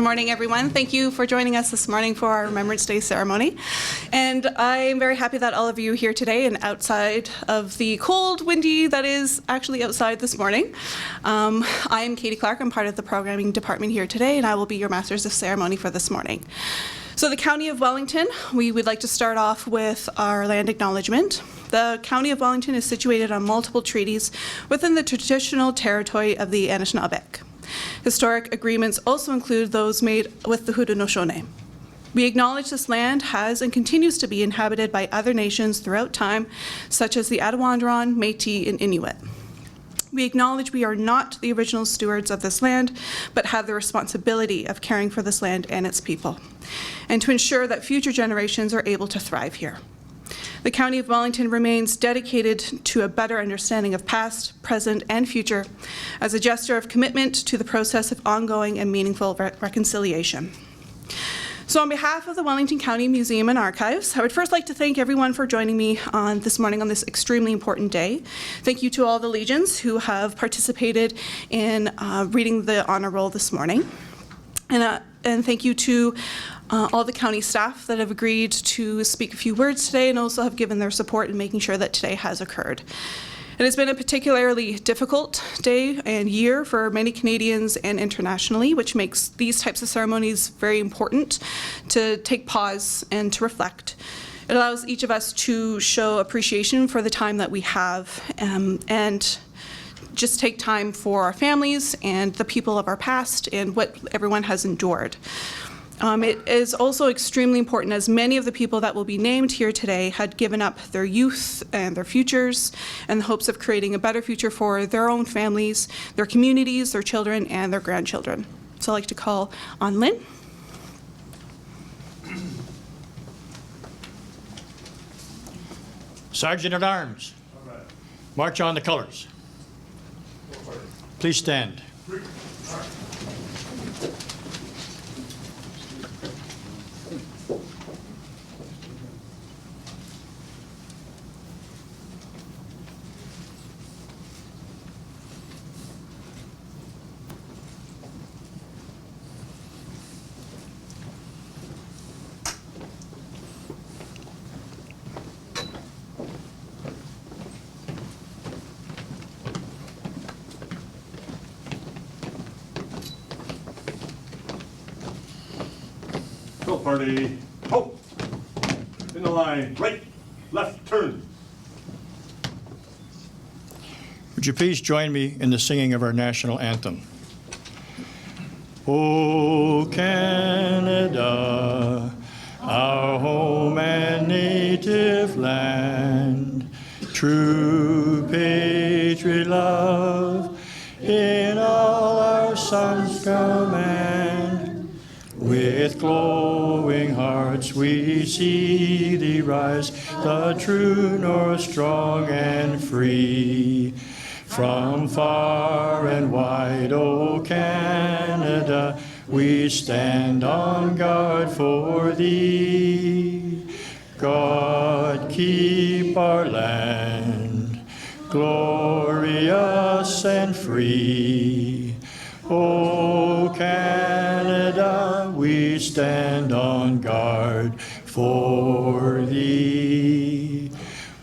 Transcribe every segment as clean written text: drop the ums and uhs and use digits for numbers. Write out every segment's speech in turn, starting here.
Good morning, everyone. Thank you for joining us this morning for our Remembrance Day ceremony. And I'm very happy that all of you are here today and outside of the cold, windy that is actually outside this morning. I am Katie Clark. I'm part of the programming department here today, and I will be your Masters of Ceremony for this morning. So the County of Wellington, we would like to start off with our land acknowledgement. The County of Wellington is situated on multiple treaties within the traditional territory of the Anishinaabe. Historic agreements also include those made with the Haudenosaunee. We acknowledge this land has and continues to be inhabited by other nations throughout time, such as the Attawandaron, Métis, and Inuit. We acknowledge we are not the original stewards of this land, but have the responsibility of caring for this land and its people, and to ensure that future generations are able to thrive here. The County of Wellington remains dedicated to a better understanding of past, present, and future as a gesture of commitment to the process of ongoing and meaningful reconciliation. So on behalf of the Wellington County Museum and Archives, I would first like to thank everyone for joining me this morning on this extremely important day. Thank you to all the Legions who have participated in reading the honor roll this morning. And thank you to all the county staff that have agreed to speak a few words today and also have given their support in making sure that today has occurred. It has been a particularly difficult day and year for many Canadians and internationally, which makes these types of ceremonies very important to take pause and to reflect. It allows each of us to show appreciation for the time that we have and just take time for our families and the people of our past and what everyone has endured. It is also extremely important, as many of the people that will be named here today had given up their youth and their futures in the hopes of creating a better future for their own families, their communities, their children, and their grandchildren. So I'd like to call on Lynn. Sergeant at Arms, march on the colors. Please stand. Party, ho! In the line, right, left, turn. Would you please join me in the singing of our national anthem? O Canada, our home and native land, true patriot love, in all our sons command. With glowing hearts we see thee rise, the true north strong and free. From far and wide, O Canada, we stand on guard for thee. God keep our land glorious and free. O Canada, we stand on guard for thee.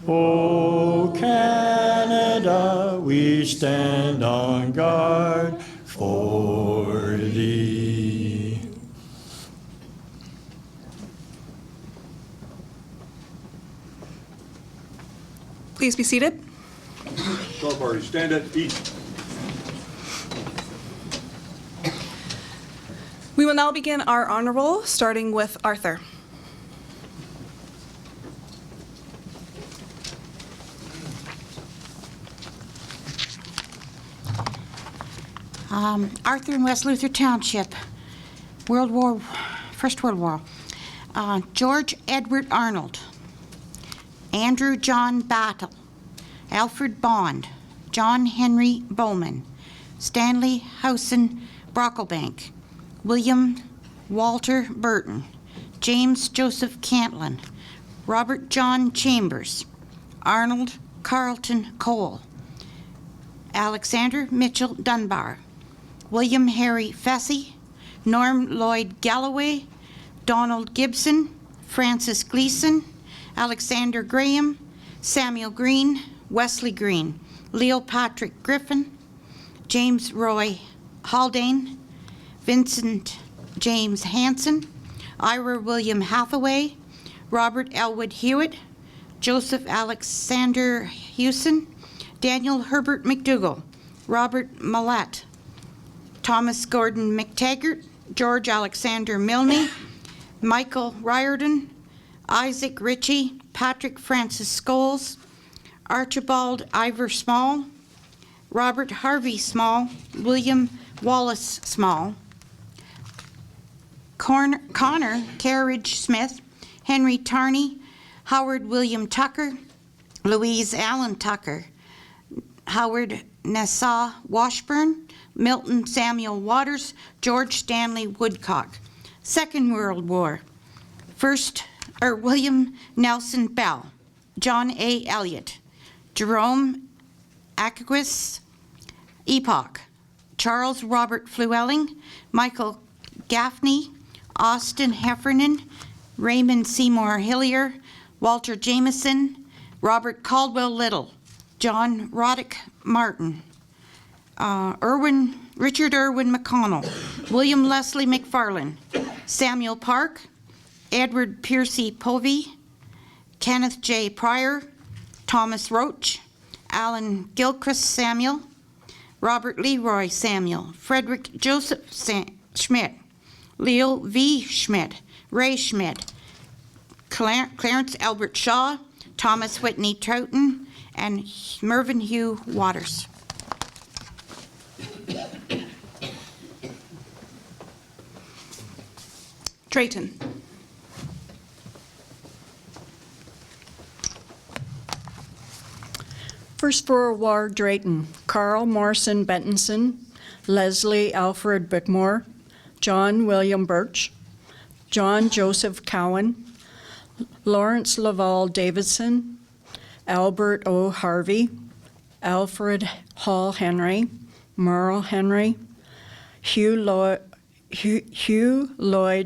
O Canada, we stand on guard for thee. Please be seated. Go party, stand at east. We will now begin our honor roll, starting with Arthur. Arthur in West Luther Township, First World War. George Edward Arnold, Andrew John Battle, Alfred Bond, John Henry Bowman, Stanley Howson Brocklebank, William Walter Burton, James Joseph Cantlin, Robert John Chambers, Arnold Carlton Cole, Alexander Mitchell Dunbar, William Harry Fessy, Norm Lloyd Galloway, Donald Gibson, Francis Gleason, Alexander Graham, Samuel Green, Wesley Green, Leo Patrick Griffin, James Roy Haldane, Vincent James Hanson, Ira William Hathaway, Robert Elwood Hewitt, Joseph Alexander Hewson, Daniel Herbert McDougall, Robert Millett, Thomas Gordon McTaggart, George Alexander Milne, Michael Riordan, Isaac Ritchie, Patrick Francis Scholes, Archibald Ivor Small, Robert Harvey Small, William Wallace Small, Connor Carriage Smith, Henry Tarney, Howard William Tucker, Louise Allen Tucker, Howard Nassau Washburn, Milton Samuel Waters, George Stanley Woodcock. Second World War. William Nelson Bell, John A. Elliott, Jerome Aquis Epoch, Charles Robert Flewelling, Michael Gaffney, Austin Heffernan, Raymond Seymour Hillier, Walter Jameson, Robert Caldwell Little, John Roddick Martin, Richard Irwin McConnell, William Leslie McFarlane, Samuel Park, Edward Piercy Povey, Kenneth J. Pryor, Thomas Roach, Alan Gilchrist Samuel, Robert Leroy Samuel, Frederick Joseph Schmidt, Leo V. Schmidt, Ray Schmidt, Clarence Albert Shaw, Thomas Whitney Troughton, and Mervyn Hugh Waters. Drayton. First World War Drayton, Carl Morrison Bentonson, Leslie Alfred Bickmore, John William Birch, John Joseph Cowan, Lawrence Laval Davidson, Albert O. Harvey, Alfred Hall Henry, Merle Henry, Hugh Lloyd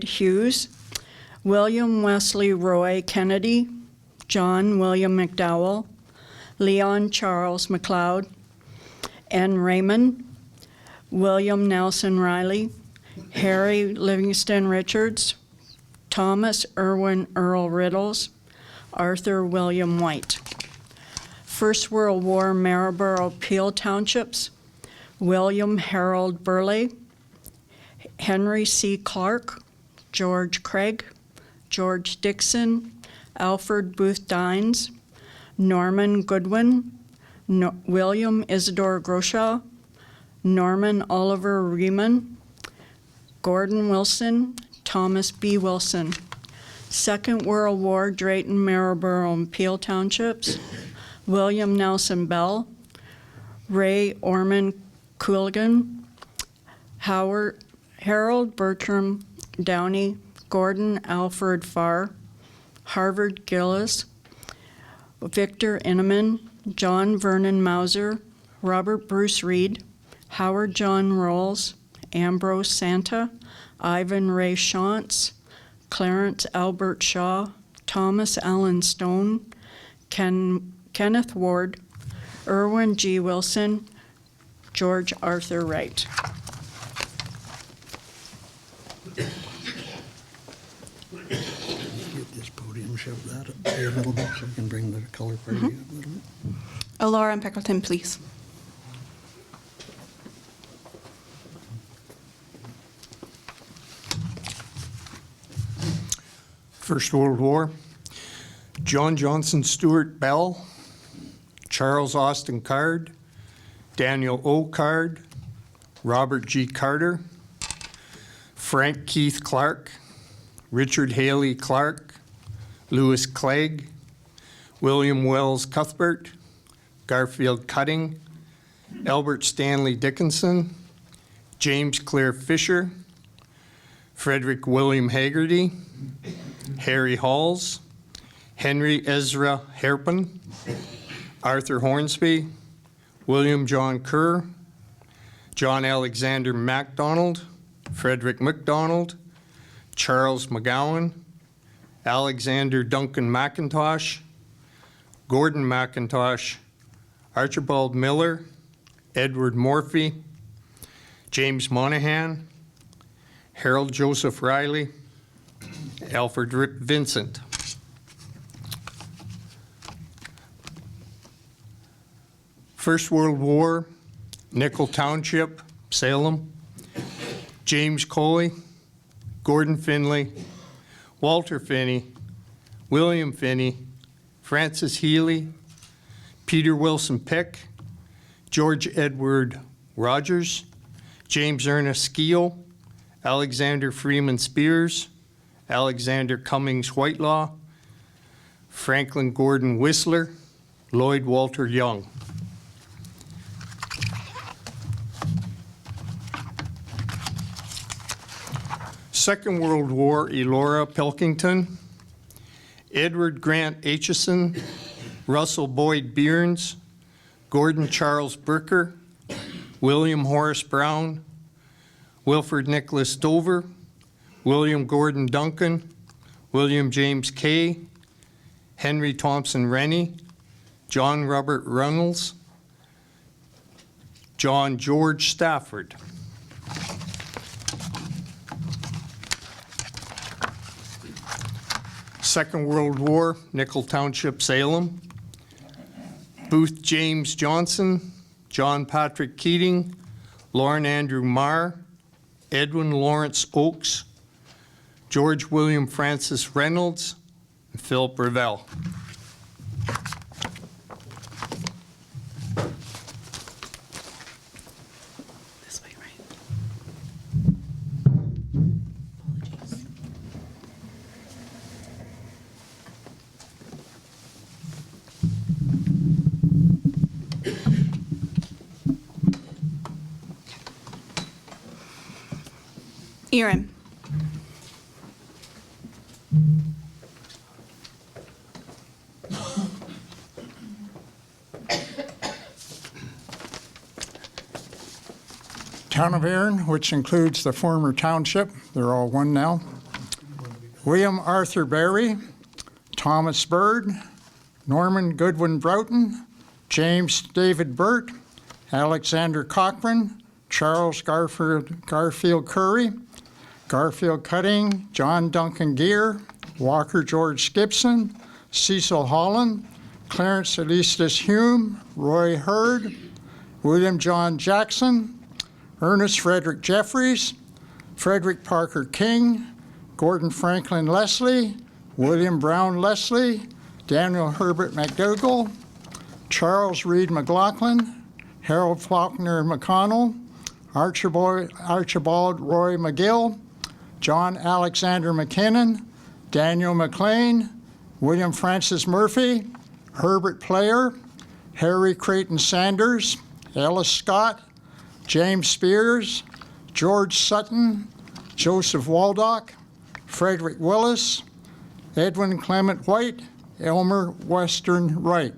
Hughes, William Wesley Roy Kennedy, John William McDowell, Leon Charles McLeod, N. Raymond, William Nelson Riley, Harry Livingston Richards, Thomas Irwin Earl Riddles, Arthur William White. First World War Marlborough Peel Townships, William Harold Burley, Henry C. Clark, George Craig, George Dixon, Alfred Booth Dines, Norman Goodwin, William Isidore Groshaw, Norman Oliver Riemann, Gordon Wilson, Thomas B. Wilson. Second World War Drayton, Marlborough, and Peel Townships, William Nelson Bell, Ray Orman Cooligan, Harold Bertram Downey, Gordon Alfred Farr, Harvard Gillis, Victor Inneman, John Vernon Mauser, Robert Bruce Reed, Howard John Rolls, Ambrose Santa, Ivan Ray Shantz, Clarence Albert Shaw, Thomas Allen Stone, Kenneth Ward, Irwin G. Wilson, George Arthur Wright. Get this podium, shove that up there a little bit so we can bring the color party up a little bit. Laura and Pickleton, please. First World War, John Johnson Stuart Bell, Charles Austin Card, Daniel O. Card, Robert G. Carter, Frank Keith Clark, Richard Haley Clark, Lewis Clegg, William Wells Cuthbert, Garfield Cutting, Albert Stanley Dickinson, James Clare Fisher, Frederick William Haggerty, Harry Halls, Henry Ezra Herpin, Arthur Hornsby, William John Kerr, John Alexander MacDonald, Frederick MacDonald, Charles McGowan, Alexander Duncan McIntosh, Gordon McIntosh, Archibald Miller, Edward Morphy, James Monahan, Harold Joseph Riley, Alfred Vincent. First World War, Nickel Township, Salem, James Coley, Gordon Finley, Walter Finney, William Finney, Francis Healy, Peter Wilson Pick, George Edward Rogers, James Ernest Skeel, Alexander Freeman Spears, Alexander Cummings Whitelaw, Franklin Gordon Whistler, Lloyd Walter Young. Second World War, Elora Pilkington, Edward Grant Aitchison, Russell Boyd Bearns, Gordon Charles Burker, William Horace Brown, Wilford Nicholas Dover, William Gordon Duncan, William James Kay, Henry Thompson Rennie, John Robert Reynolds, John George Stafford. Second World War, Nickel Township, Salem. Booth James Johnson, John Patrick Keating, Lauren Andrew Marr, Edwin Lawrence Oakes, George William Francis Reynolds, and Philip Revell. This way, right? Apologies. Erin. Town of Erin, which includes the former township, they're all one now. William Arthur Berry, Thomas Bird, Norman Goodwin Broughton, James David Burt, Alexander Cochran, Charles Garfield Curry, Garfield Cutting, John Duncan Gear, Walker George Gibson, Cecil Holland, Clarence Elistus Hume, Roy Hurd, William John Jackson, Ernest Frederick Jeffries, Frederick Parker King, Gordon Franklin Leslie, William Brown Leslie, Daniel Herbert McDougall, Charles Reed McLaughlin, Harold Faulkner McConnell, Archibald Roy McGill, John Alexander McKinnon, Daniel McLean, William Francis Murphy, Herbert Player, Harry Creighton Sanders, Ellis Scott, James Spears, George Sutton, Joseph Waldock, Frederick Willis, Edwin Clement White, Elmer Western Wright.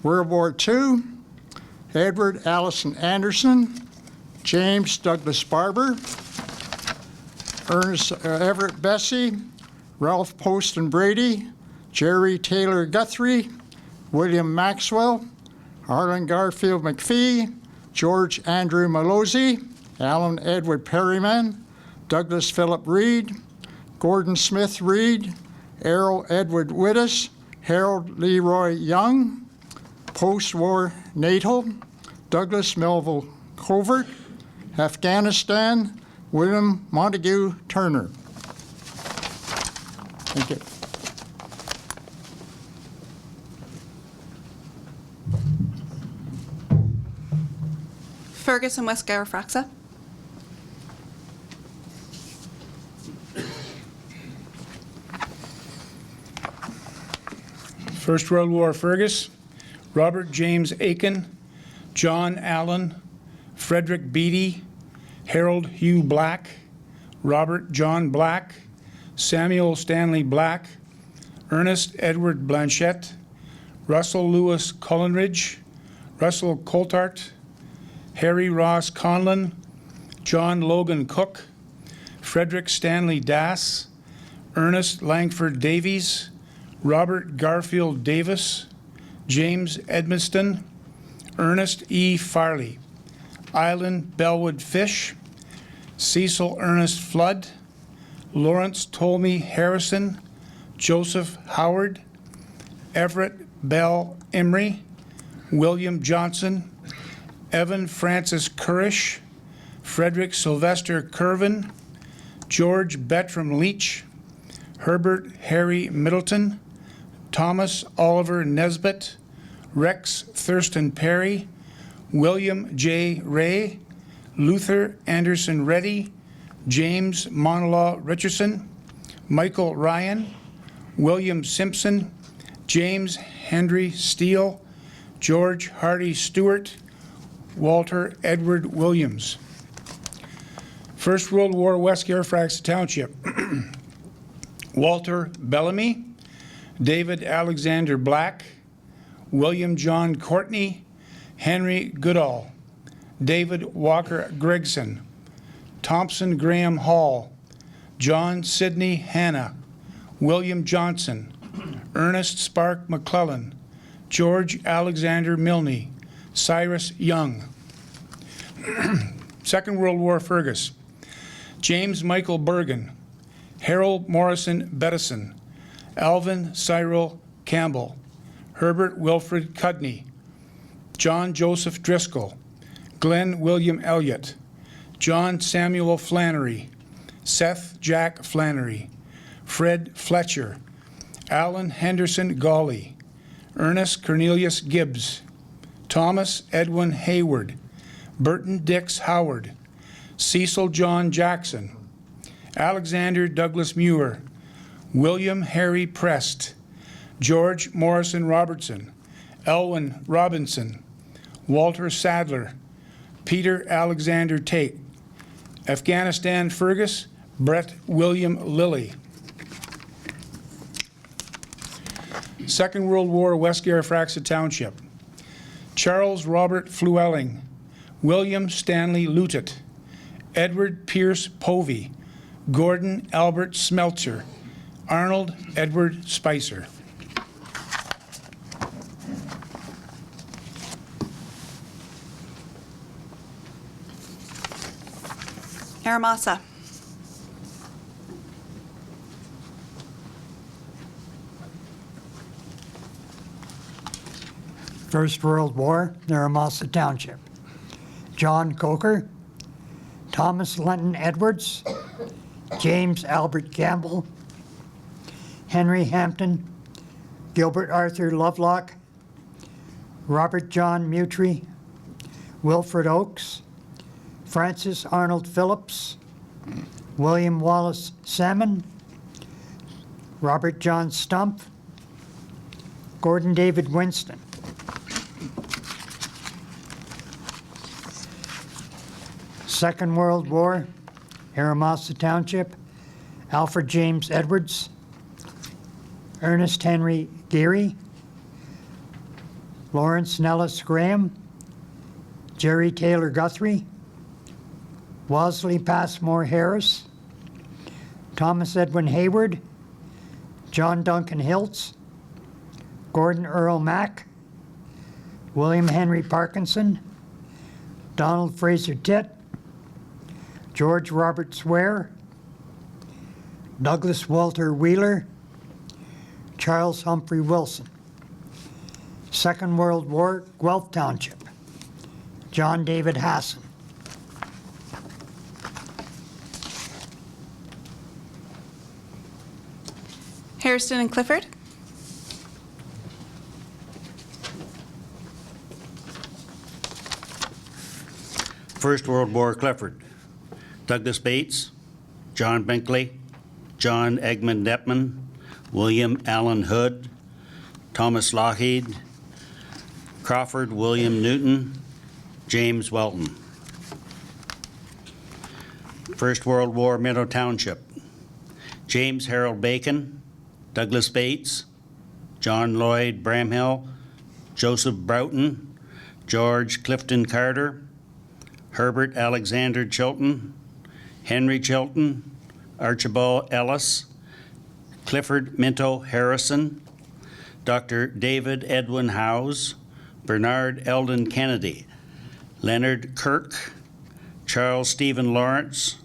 World War II, Edward Allison Anderson, James Douglas Barber, Ernest Everett Bessie, Ralph Poston Brady, Jerry Taylor Guthrie, William Maxwell, Arlen Garfield McPhee, George Andrew Malozzi, Alan Edward Perryman, Douglas Philip Reed, Gordon Smith Reed, Errol Edward Wittes, Harold Leroy Young, post-war NATO, Douglas Melville Covert, Afghanistan, William Montague Turner. Thank you. Fergus and West Garafraxa. First World War, Fergus, Robert James Aiken, John Allen, Frederick Beatty, Harold Hugh Black, Robert John Black, Samuel Stanley Black, Ernest Edward Blanchette, Russell Lewis Cullenridge, Russell Coltart, Harry Ross Conlon, John Logan Cook, Frederick Stanley Dass, Ernest Langford Davies, Robert Garfield Davis, James Edmiston, Ernest E. Farley, Island Bellwood Fish, Cecil Ernest Flood, Lawrence Tolmie Harrison, Joseph Howard, Everett Bell Emery, William Johnson, Evan Francis Kurish, Frederick Sylvester Curvin, George Bettram Leach, Herbert Harry Middleton, Thomas Oliver Nesbitt, Rex Thurston Perry, William J. Ray, Luther Anderson Reddy, James Monlaw Richardson, Michael Ryan, William Simpson, James Henry Steele, George Hardy Stewart, Walter Edward Williams. First World War, West Fairfax Township. Walter Bellamy, David Alexander Black, William John Courtney, Henry Goodall, David Walker Gregson, Thompson Graham Hall, John Sidney Hanna, William Johnson, Ernest Spark McClellan, George Alexander Milne, Cyrus Young. Second World War, Fergus. James Michael Bergen, Harold Morrison Bettison, Alvin Cyril Campbell, Herbert Wilfred Cudney, John Joseph Driscoll, Glenn William Elliott, John Samuel Flannery, Seth Jack Flannery, Fred Fletcher, Alan Henderson Gawley, Ernest Cornelius Gibbs, Thomas Edwin Hayward, Burton Dix Howard, Cecil John Jackson, Alexander Douglas Muir, William Harry Prest, George Morrison Robertson, Elwyn Robinson, Walter Sadler, Peter Alexander Tate, Afghanistan Fergus, Brett William Lilly. Second World War, West Fairfax Township. Charles Robert Flewelling, William Stanley Lutet, Edward Pierce Povey, Gordon Albert Smeltzer, Arnold Edward Spicer. Aramasa. First World War, Aramasa Township. John Coker, Thomas Lenton Edwards, James Albert Campbell, Henry Hampton, Gilbert Arthur Lovelock, Robert John Mutry, Wilfred Oakes, Francis Arnold Phillips, William Wallace Salmon, Robert John Stump, Gordon David Winston. Second World War, Aramasa Township, Alfred James Edwards, Ernest Henry Geary, Lawrence Nellis Graham, Jerry Taylor Guthrie, Wasley Passmore Harris, Thomas Edwin Hayward, John Duncan Hiltz, Gordon Earl Mack, William Henry Parkinson, Donald Fraser Titt, George Robert Swear, Douglas Walter Wheeler, Charles Humphrey Wilson. Second World War, Guelph Township, John David Hassan. Hairston and Clifford. First World War, Clifford. Douglas Bates, John Binkley, John Egmond Deppman, William Allen Hood, Thomas Lougheed, Crawford William Newton, James Welton. First World War, Meadow Township. James Harold Bacon, Douglas Bates, John Lloyd Bramhill, Joseph Broughton, George Clifton Carter, Herbert Alexander Chilton, Henry Chilton, Archibald Ellis, Clifford Minto Harrison, Dr. David Edwin Howes, Bernard Eldon Kennedy, Leonard Kirk, Charles Stephen Lawrence,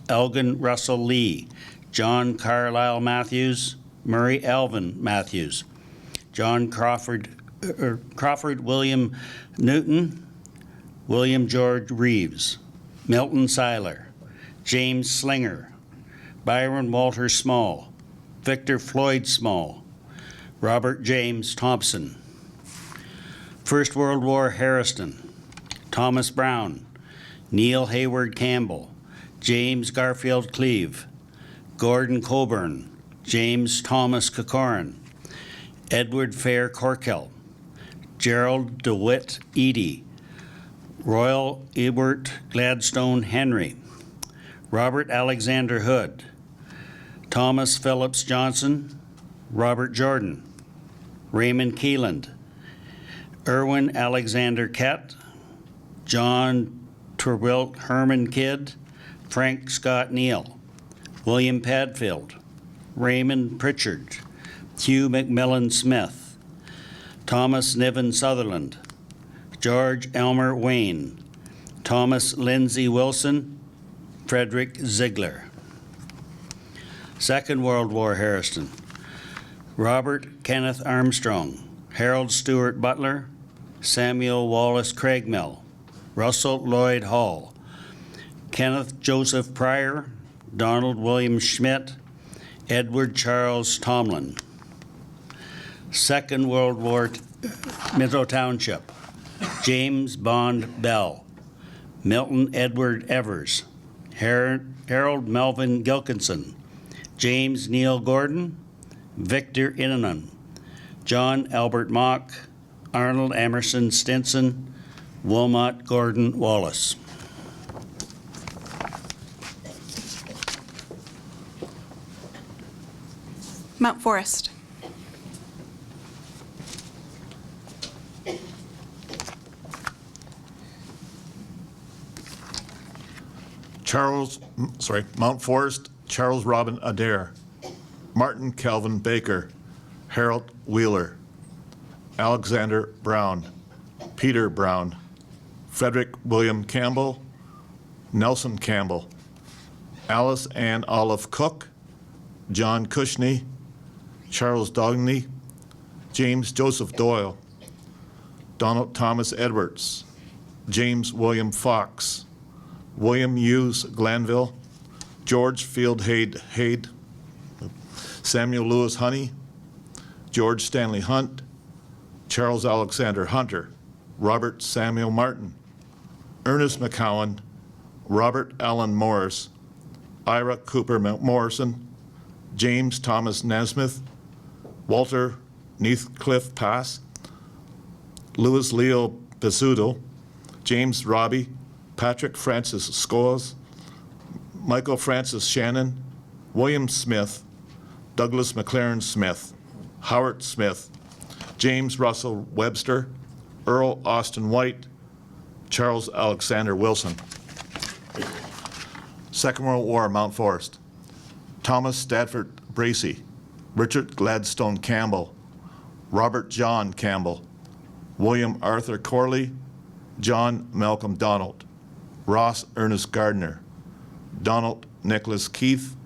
Elgin Russell Lee, John Carlisle Matthews, Murray Alvin Matthews, John Crawford William Newton, William George Reeves, Milton Seiler, James Slinger, Byron Walter Small, Victor Floyd Small, Robert James Thompson. First World War Harrison, Thomas Brown, Neil Hayward Campbell, James Garfield Cleve, Gordon Coburn, James Thomas Corcoran, Edward Fair Corkell, Gerald DeWitt Eady, Royal Ebert Gladstone Henry, Robert Alexander Hood, Thomas Phillips Johnson, Robert Jordan, Raymond Keeland, Erwin Alexander Kett, John Terwilt Herman Kidd, Frank Scott Neal, William Padfield, Raymond Pritchard, Hugh McMillan Smith, Thomas Niven Sutherland, George Elmer Wayne, Thomas Lindsay Wilson, Frederick Ziegler. Second World War Harrison, Robert Kenneth Armstrong, Harold Stewart Butler, Samuel Wallace Craigmill, Russell Lloyd Hall, Kenneth Joseph Pryor, Donald William Schmidt, Edward Charles Tomlin. Second World War Minto Township, James Bond Bell, Milton Edward Evers, Harold Melvin Gilkinson, James Neil Gordon, Victor Inanen, John Albert Mock, Arnold Emerson Stinson, Wilmot Gordon Wallace. Mount Forest. Mount Forest, Charles Robin Adair, Martin Calvin Baker, Harold Wheeler, Alexander Brown, Peter Brown, Frederick William Campbell, Nelson Campbell, Alice Ann Olive Cook, John Cushney, Charles Dogney, James Joseph Doyle, Donald Thomas Edwards, James William Fox, William Hughes Glanville, George Field Hade, Samuel Lewis Honey, George Stanley Hunt, Charles Alexander Hunter, Robert Samuel Martin, Ernest McCowan, Robert Allen Morris, Ira Cooper Morrison, James Thomas Nasmith, Walter Neathcliff Pass, Louis Leo Pizzuto, James Robbie, Patrick Francis Scholes, Michael Francis Shannon, William Smith, Douglas McLaren Smith, Howard Smith, James Russell Webster, Earl Austin White, Charles Alexander Wilson. Second World War, Mount Forest, Thomas Stadford Bracey, Richard Gladstone Campbell, Robert John Campbell, William Arthur Corley, John Malcolm Donald, Ross Ernest Gardner, Donald Nicholas Keith,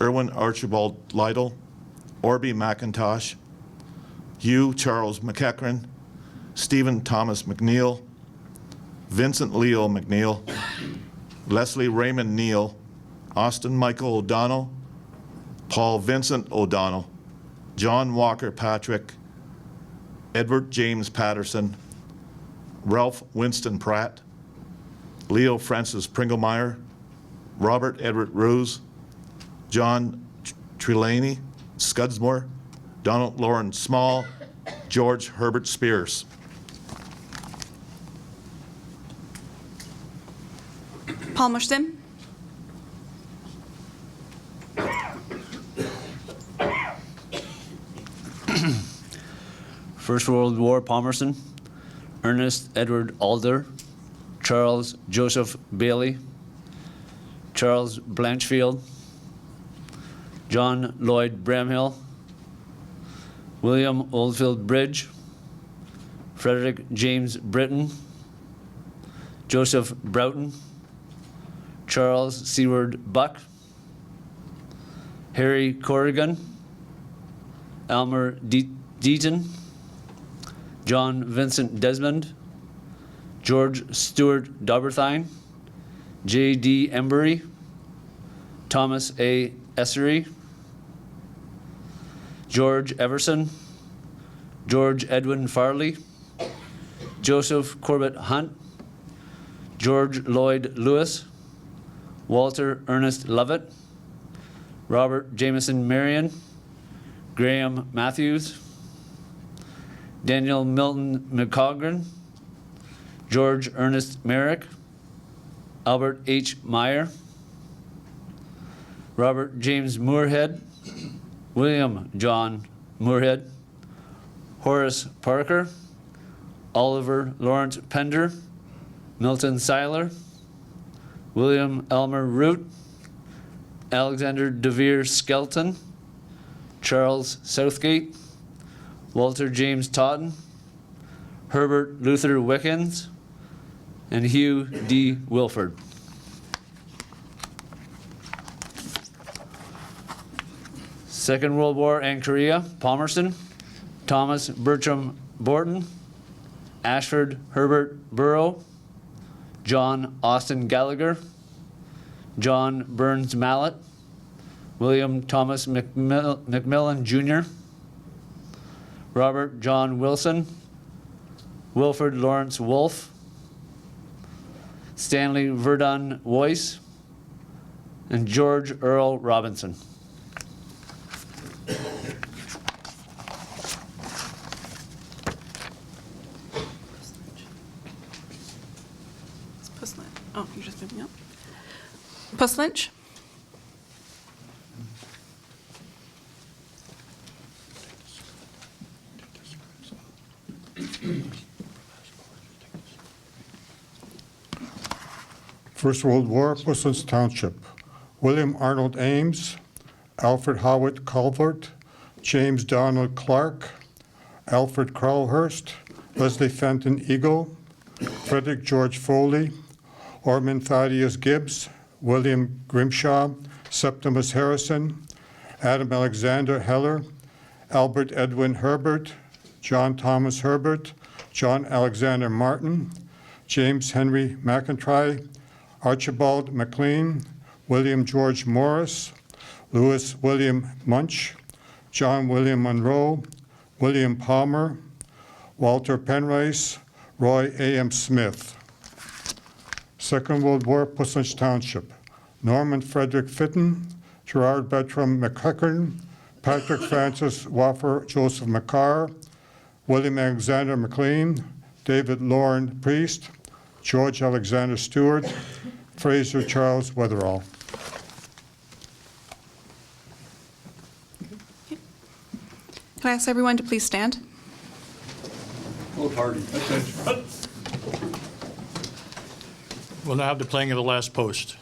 Irwin Archibald Lytle, Orby McIntosh, Hugh Charles McEachran, Stephen Thomas McNeil, Vincent Leo McNeil, Leslie Raymond Neal, Austin Michael O'Donnell, Paul Vincent O'Donnell, John Walker Patrick, Edward James Patterson, Ralph Winston Pratt, Leo Francis Pringlemeyer, Robert Edward Ruse, John Trelawney Scudsmore, Donald Lawrence Small, George Herbert Spears. Palmerston. First World War Palmerston, Ernest Edward Alder, Charles Joseph Bailey, Charles Blanchfield, John Lloyd Bramhill, William Oldfield Bridge, Frederick James Britton, Joseph Broughton, Charles Seward Buck, Harry Corrigan, Elmer Deaton, John Vincent Desmond, George Stewart Dauberthine, J.D. Embury, Thomas A. Essery, George Everson, George Edwin Farley, Joseph Corbett Hunt, George Lloyd Lewis, Walter Ernest Lovett, Robert Jameson Marion, Graham Matthews, Daniel Milton McCogran, George Ernest Merrick, Albert H. Meyer, Robert James Moorhead, William John Moorhead, Horace Parker, Oliver Lawrence Pender, Milton Seiler, William Elmer Root, Alexander DeVere Skelton, Charles Southgate, Walter James Totten, Herbert Luther Wickens, and Hugh D. Wilford. Second World War and Korea, Palmerston, Thomas Bertram Borton, Ashford Herbert Burrow, John Austin Gallagher, John Burns Mallet, William Thomas McMillan Jr., Robert John Wilson, Wilford Lawrence Wolfe, Stanley Verdun Weiss, and George Earl Robinson. Oh, you're just moving up. Puss Lynch. First World War, Pusson's Township. William Arnold Ames, Alfred Howitt Culvert, James Donald Clark, Alfred Crowhurst, Leslie Fenton Eagle, Frederick George Foley, Ormond Thaddeus Gibbs, William Grimshaw, Septimus Harrison, Adam Alexander Heller, Albert Edwin Herbert, John Thomas Herbert, John Alexander Martin, James Henry McIntyre, Archibald McLean, William George Morris, Louis William Munch, John William Monroe, William Palmer, Walter Penrice, Roy A.M. Smith. Second World War, Pusson's Township. Norman Frederick Fitton, Gerard Bertram McCuckern, Patrick Francis Waffer Joseph McCarr, William Alexander McLean, David Lauren Priest, George Alexander Stewart, Fraser Charles Weatherall. Can I ask everyone to please stand? Full party. Attention. We'll now have the playing of the last post.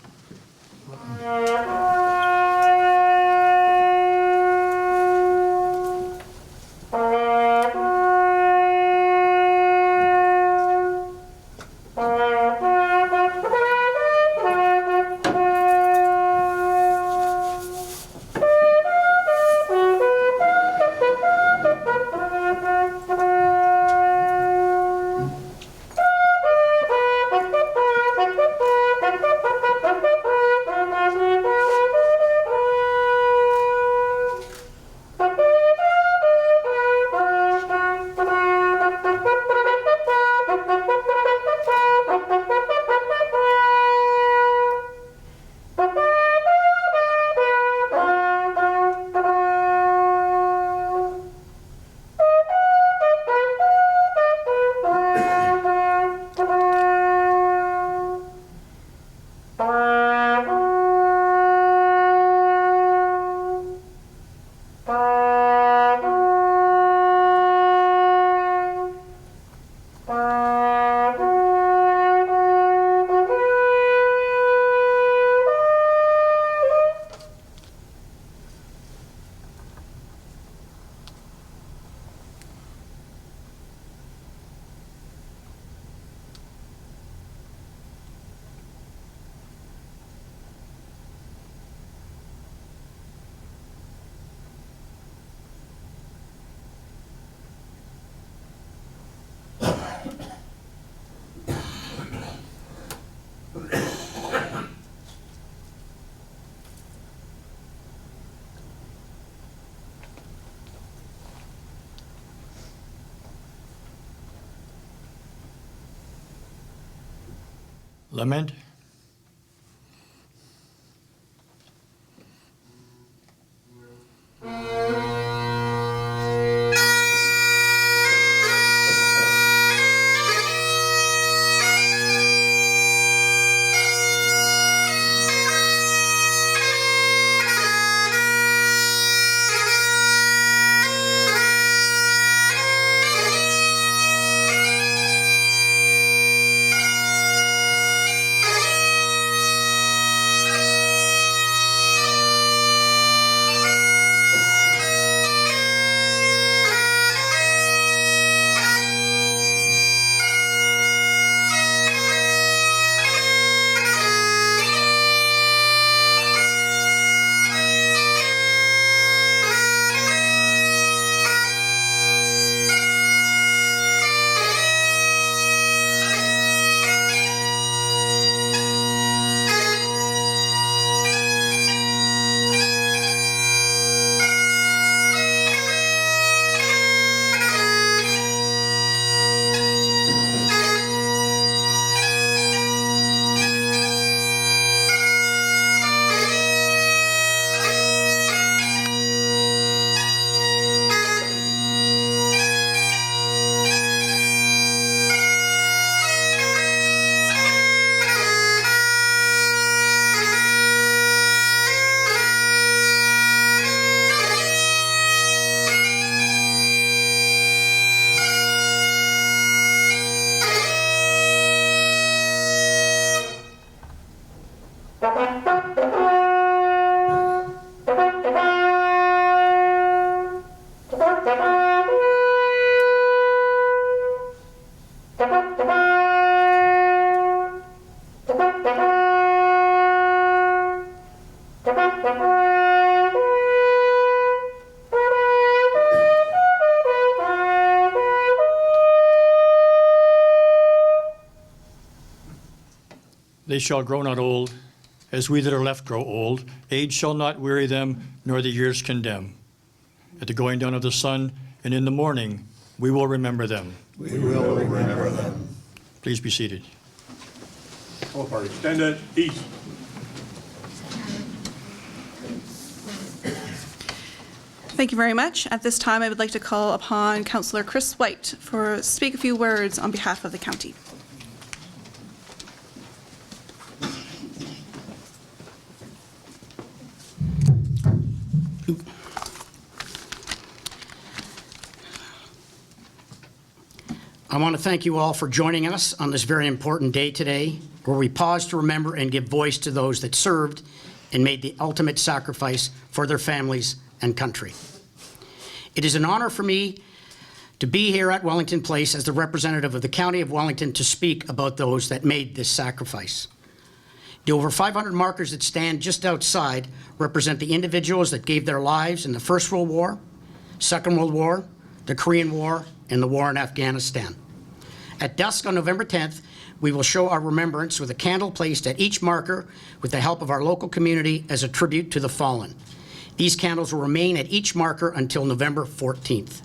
Lament. They shall grow not old, as we that are left grow old. Age shall not weary them, nor the years condemn. At the going down of the sun, and in the morning, we will remember them. We will remember them. Please be seated. All parties, stand at ease. Thank you very much. At this time, I would like to call upon Councillor Chris White for speak a few words on behalf of the county. I want to thank you all for joining us on this very important day today, where we pause to remember and give voice to those that served and made the ultimate sacrifice for their families and country. It is an honor for me to be here at Wellington Place as the representative of the County of Wellington to speak about those that made this sacrifice. The over 500 markers that stand just outside represent the individuals that gave their lives in the First World War, Second World War, the Korean War, and the war in Afghanistan. At dusk on November 10th, we will show our remembrance with a candle placed at each marker with the help of our local community as a tribute to the fallen. These candles will remain at each marker until November 14th.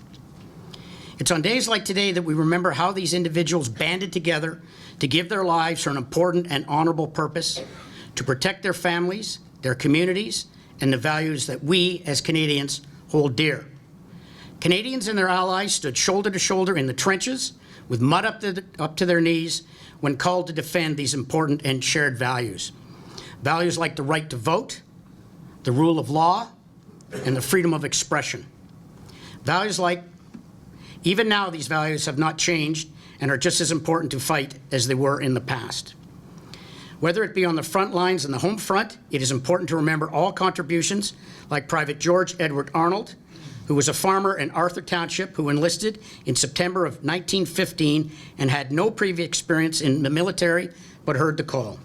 It's on days like today that we remember how these individuals banded together to give their lives for an important and honorable purpose, to protect their families, their communities, and the values that we as Canadians hold dear. Canadians and their allies stood shoulder to shoulder in the trenches with mud up to their knees when called to defend these important and shared values. Values like the right to vote, the rule of law, and the freedom of expression. Values like, even now these values have not changed and are just as important to fight as they were in the past. Whether it be on the front lines and the home front, it is important to remember all contributions like Private George Edward Arnold, who was a farmer in Arthur Township who enlisted in September of 1915 and had no previous experience in the military but heard the call.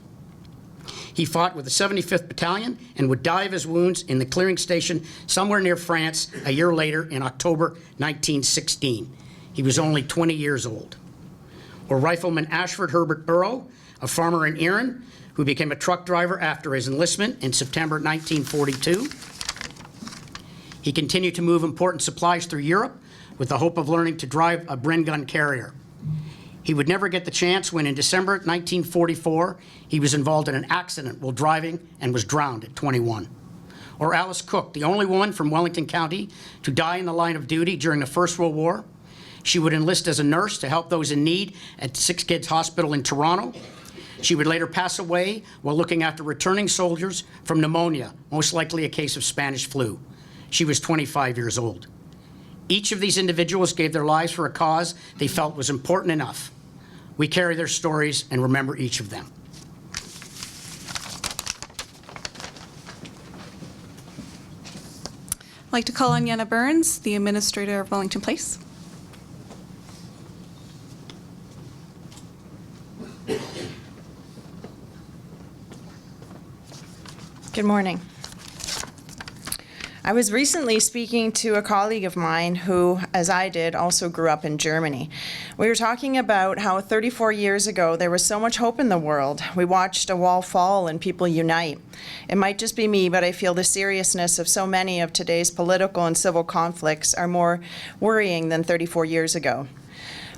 He fought with the 75th Battalion and would die of his wounds in the clearing station somewhere near France a year later in October 1916. He was only 20 years old. Or Rifleman Ashford Herbert Burrow, a farmer in Erin, who became a truck driver after his enlistment in September 1942. He continued to move important supplies through Europe with the hope of learning to drive a Bren gun carrier. He would never get the chance when in December 1944, he was involved in an accident while driving and was drowned at 21. Or Alice Cook, the only woman from Wellington County to die in the line of duty during the First World War. She would enlist as a nurse to help those in need at Six Kids Hospital in Toronto. She would later pass away while looking after returning soldiers from pneumonia, most likely a case of Spanish flu. She was 25 years old. Each of these individuals gave their lives for a cause they felt was important enough. We carry their stories and remember each of them. I'd like to call on Yenna Burns, the Administrator of Wellington Place. Good morning. I was recently speaking to a colleague of mine who, as I did, also grew up in Germany. We were talking about how 34 years ago there was so much hope in the world. We watched a wall fall and people unite. It might just be me, but I feel the seriousness of so many of today's political and civil conflicts are more worrying than 34 years ago.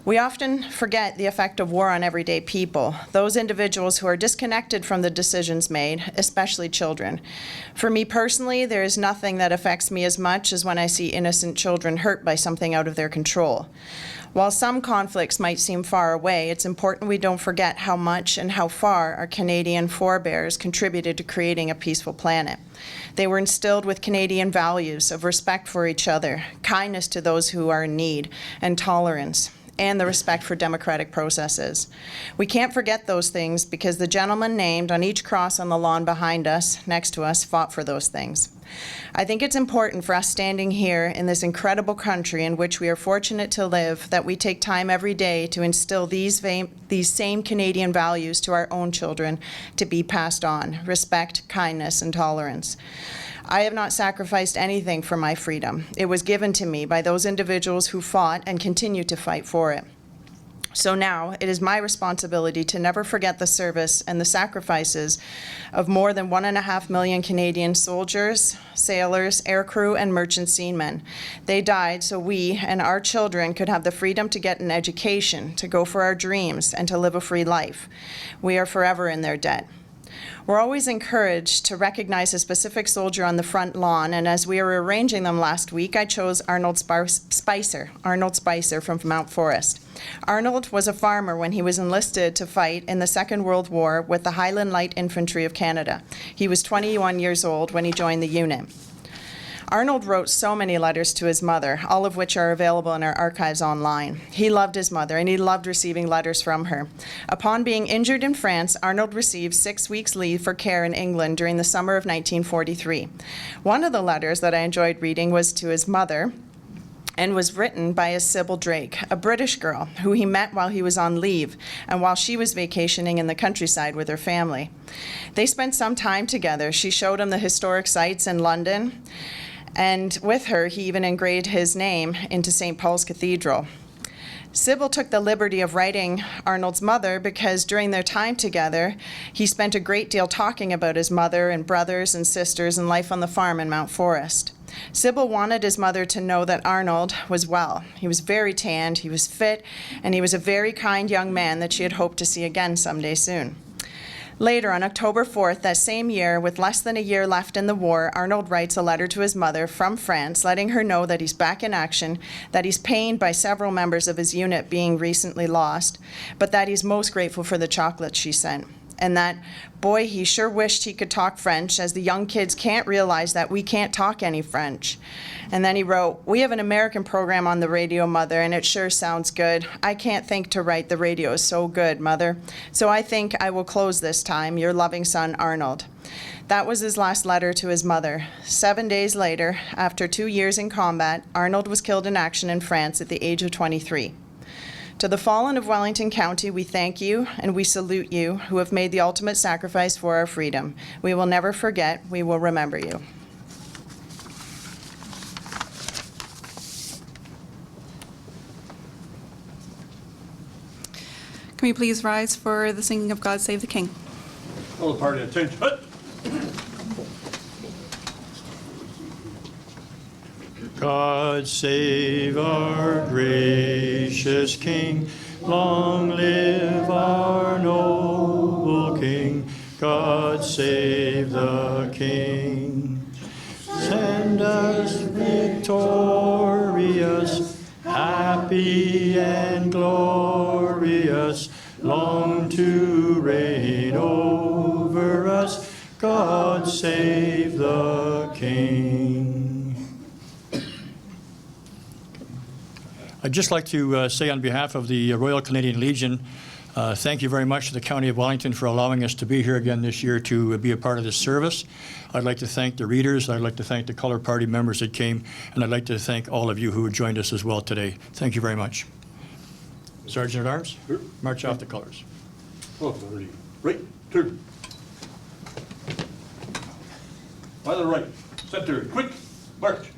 We often forget the effect of war on everyday people, those individuals who are disconnected from the decisions made, especially children. For me personally, there is nothing that affects me as much as when I see innocent children hurt by something out of their control. While some conflicts might seem far away, it's important we don't forget how much and how far our Canadian forebears contributed to creating a peaceful planet. They were instilled with Canadian values of respect for each other, kindness to those who are in need, and tolerance, and the respect for democratic processes. We can't forget those things because the gentleman named on each cross on the lawn behind us, next to us, fought for those things. I think it's important for us standing here in this incredible country in which we are fortunate to live that we take time every day to instill these same Canadian values to our own children to be passed on: respect, kindness, and tolerance. I have not sacrificed anything for my freedom. It was given to me by those individuals who fought and continue to fight for it. So now it is my responsibility to never forget the service and the sacrifices of more than 1.5 million Canadian soldiers, sailors, aircrew, and merchant seamen. They died so we and our children could have the freedom to get an education, to go for our dreams, and to live a free life. We are forever in their debt. We're always encouraged to recognize a specific soldier on the front lawn, and as we were arranging them last week, I chose Arnold Spicer from Mount Forest. Arnold was a farmer when he was enlisted to fight in the Second World War with the Highland Light Infantry of Canada. He was 21 years old when he joined the unit. Arnold wrote so many letters to his mother, all of which are available in our archives online. He loved his mother, and he loved receiving letters from her. Upon being injured in France, Arnold received 6 weeks' leave for care in England during the summer of 1943. One of the letters that I enjoyed reading was to his mother, and was written by a Sybil Drake, a British girl who he met while he was on leave and while she was vacationing in the countryside with her family. They spent some time together. She showed him the historic sites in London, and with her, he even engraved his name into St. Paul's Cathedral. Sybil took the liberty of writing Arnold's mother because during their time together, he spent a great deal talking about his mother and brothers and sisters and life on the farm in Mount Forest. Sybil wanted his mother to know that Arnold was well. He was very tanned, he was fit, and he was a very kind young man that she had hoped to see again someday soon. Later, on October 4th, that same year, with less than a year left in the war, Arnold writes a letter to his mother from France, letting her know that he's back in action, that he's pained by several members of his unit being recently lost, but that he's most grateful for the chocolates she sent. And that, boy, he sure wished he could talk French, as the young kids can't realize that we can't talk any French. And then he wrote, "We have an American program on the radio, Mother, and it sure sounds good. I can't think to write. The radio is so good, Mother. So I think I will close this time. Your loving son, Arnold." That was his last letter to his mother. 7 days later, after 2 years in combat, Arnold was killed in action in France at the age of 23. To the fallen of Wellington County, we thank you and we salute you who have made the ultimate sacrifice for our freedom. We will never forget. We will remember you. Can we please rise for the singing of God Save the King? All the party attention. God save our gracious King, Long live our noble King. God save the King. Send us victorious, happy and glorious, long to reign over us. God save the King. I'd just like to say on behalf of the Royal Canadian Legion, thank you very much to the County of Wellington for allowing us to be here again this year to be a part of this service. I'd like to thank the readers, I'd like to thank the Colour Party members that came, and I'd like to thank all of you who joined us as well today. Thank you very much. Sergeant at Arms, march off the colours. Oh, already. Right, turn. By the right, center, quick, march.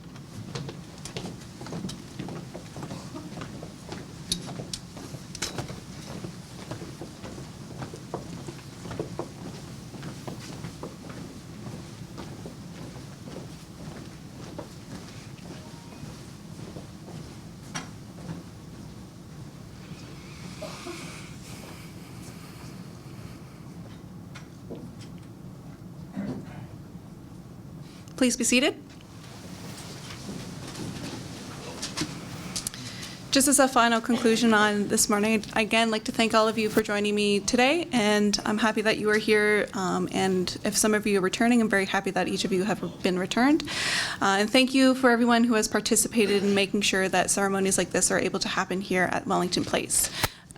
Please be seated. Just as a final conclusion on this morning, I'd again like to thank all of you for joining me today, and I'm happy that you are here, and if some of you are returning, I'm very happy that each of you have been returned. And thank you for everyone who has participated in making sure that ceremonies like this are able to happen here at Wellington Place.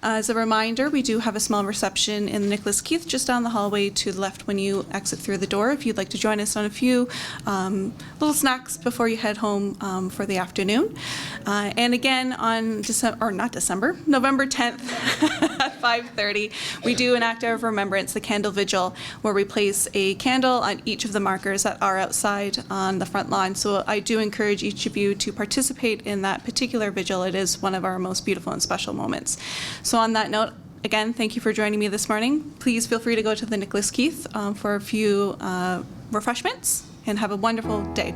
As a reminder, we do have a small reception in the Nicholas Keith just down the hallway to the left when you exit through the door if you'd like to join us on a few little snacks before you head home for the afternoon. And again on November 10th at 5:30, we do an Act of Remembrance, the candle vigil, where we place a candle on each of the markers that are outside on the front lawn. So I do encourage each of you to participate in that particular vigil. It is one of our most beautiful and special moments. So on that note, again, thank you for joining me this morning. Please feel free to go to the Nicholas Keith for a few refreshments, and have a wonderful day.